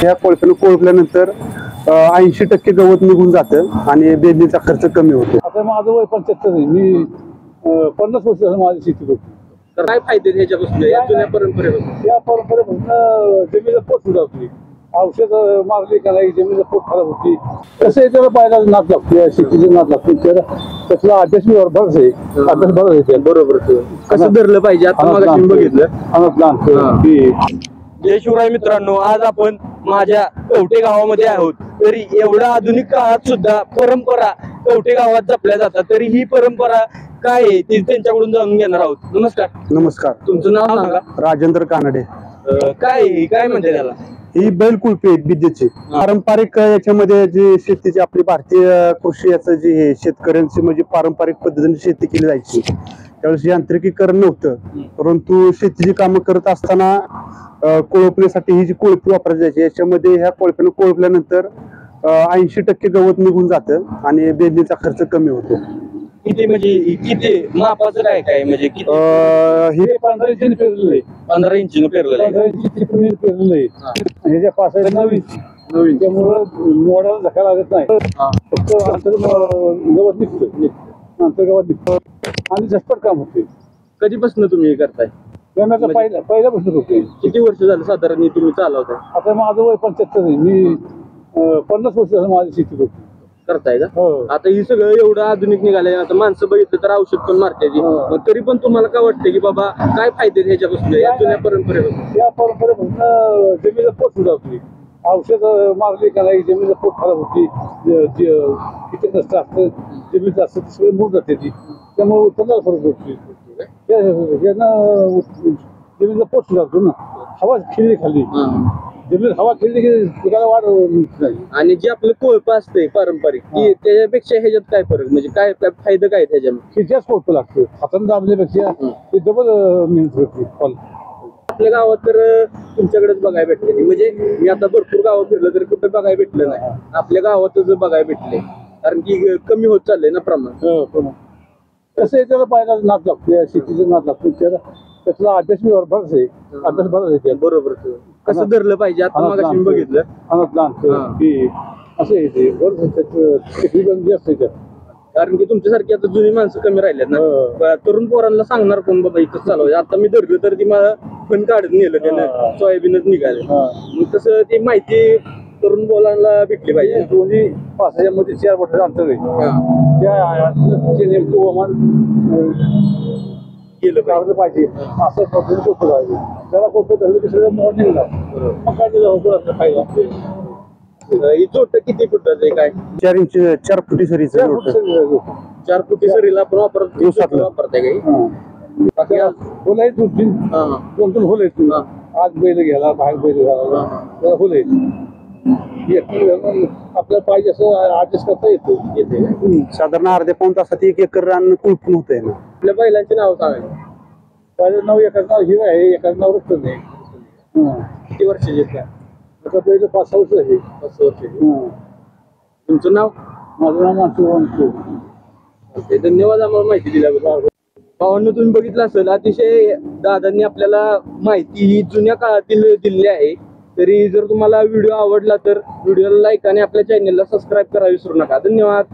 या कोळप्यानं कोळपल्यानंतर 80% गवत निघून जातं आणि बेदनीचा खर्च कमी होतो. आता माझं वय 75 आहे. मी 50 वर्ष झालं माझी शेती करतो. तर काय फायदे ह्याच्यापासून या जुन्या परंपरेपासून? या परंपरेपासून जमिनीचा पोट सुधारते. औषध मारली का नाही जमिनीचा पोट खराब होती. कसं त्याला पाहायला नाद लागतो, शेतीचा नाद लागतो. त्याला अभ्यास बरंच आहे. अभ्यास बरंच आहे. बरोबर. कसं धरलं पाहिजे आता मगाशी बघितलं. जय शिवराय मित्रांनो, आज आपण माझ्या कवठे गावामध्ये आहोत. तरी एवढ्या आधुनिक काळात सुद्धा परंपरा कवठे गावात जपल्या जातात. तरी ही परंपरा काय आहे ती त्यांच्याकडून जाणून घेणार आहोत. नमस्कार. नमस्कार. तुमचं नाव सांगा. राजेंद्र कानडे. काय म्हणते त्याला? ही बैल कुळपी आहेत विद्येची. पारंपरिक याच्यामध्ये जी शेतीची आपली भारतीय कृषी याचं जे हे शेतकऱ्यांची म्हणजे पारंपरिक पद्धतीने शेती केली जायची. त्यावेळेस यांत्रिकीकरण नव्हतं, परंतु शेतीची कामं करत असताना कोळपण्यासाठी ही जी कोळपी वापरायची जायची. याच्यामध्ये ह्या कोळप्यानं कोळपल्यानंतर 80% गवत निघून जातं आणि बेदनीचा खर्च कमी होतो. किती म्हणजे किती मापाचं काय म्हणजे किती? हे 15 इंच पेरलेलं आहे. 15 इंचीनं पेरलेलं आहे. 15 इंच पेरलेलं आहे. ह्याच्या पासायला नवीन त्यामुळं मोडाला धक्का लागत नाही. फक्त अंतर गवत निघतं. अंतर गवत निघतं आणि झटपट काम होते. कधीपासून तुम्ही हे करताय? पहिल्यापासून होते. किती वर्ष झालं साधारण तुम्ही चालवताय? आता माझं वय 75 आहे. मी 50 वर्ष झालं माझी शेती करतो. करताय का? हो. आता ही सगळं एवढं आधुनिक निघालंय. आता माणसं बघितलं तर औषध पण मारते. तरी पण तुम्हाला काय वाटतं की बाबा काय फायदे ह्याच्यापासून या जुन्या परंपरेपासून? या परंपरेपासून जमिनीचा पोट सुधारते. औषध मारली का नाही जमिनीचा पोट खराब होती. कीटकनाशक असतं जमिनीचं असतं ते सगळे मूळ जाते ती. त्यामुळे उत्पन्नाला फरक पडतो. जमिनीचा पोट सुधारतो ना. हवा खेळली खाली जमीन हवा खेळली की पिकाला वाढ नाही. आणि जे आपलं कोळप असते पारंपरिक की त्याच्यापेक्षा ह्याच्यात काय फरक म्हणजे काय फायदा काय त्याच्यामध्ये? हे जास्त कोळप लागतं. हाताने दाबल्यापेक्षा ते डबल मेहनत करते. आपल्या गावात तर तुमच्याकडेच बघायला भेटले. म्हणजे मी आता भरपूर गावात फिरलं तरी कुठं बघायला भेटलं नाही. आपल्या गावातच बघायला भेटले. कारण की कमी होत चाललंय ना प्रमाण. कसं आहे त्याला पाहायला नाद लागतो, शेतीचा नाद लागतो. त्याला अभ्यास बरंच आहे. अभ्यास बरंच आहे. बरोबर. कसं धरलं पाहिजे आता मगाशी मी बघितलं. असं येते बरंच असते. कारण की तुमच्यासारखी आता जुनी माणसं कमी राहिल्यात ना. तरुण पोरांना सांगणार कोण बाबा इथं चालवायचं. आता मी धरलं तर ती मला पण काढत नेलं त्यानं सोयाबीनच निघाले. मग तसं ती माहिती तरुण मुलांना भेटली पाहिजे. दोन्ही पासामध्ये 4 बोटाचं अंतर आहे. त्या नेमकं हवामान केलं पाहिजे. असं पद्धतीने कोपं पाहिजे. त्याला कोपं धरलं की सगळं मोड निघणार. मग काय दिलं फायदा. ही चोट किती फुटाचं आहे? काय 4 इंच 4 फुटी सरीचं 4 फुटी सरीला आपण वापरताय काही? होल आहेत 2-3 होल आहेत. आज बैल घ्यायला बाहेर बैल घ्यायला होल आहेत. आपल्याला पाहिजे असं ऍडजस्ट करता येते. साधारण अर्ध्या पाऊण तासात 1 एकर रान कुळपून होत आहे ना. आपल्या बैलांचे नाव सांगायचं. पहिलं नाव एकाच नाव हिरो आहे, एकाच नाव रक्त नाही. किती वर्षाचे काय? आता पहिलं 5-6 वर्ष आहे. 5 वर्ष. तुमचं नाव? माझं नाव मानसी. धन्यवाद आम्हाला माहिती दिल्याबद्दल. भावांनो, तुम्ही बघितलं असेल अतिशय दादांनी आपल्याला माहिती ही जुन्या काळातील दिलेली आहे. तरी जर तुम्हाला व्हिडिओ आवडला तर व्हिडिओला लाईक आणि आपल्या चॅनलला सबस्क्राईब करायला विसरू नका. धन्यवाद.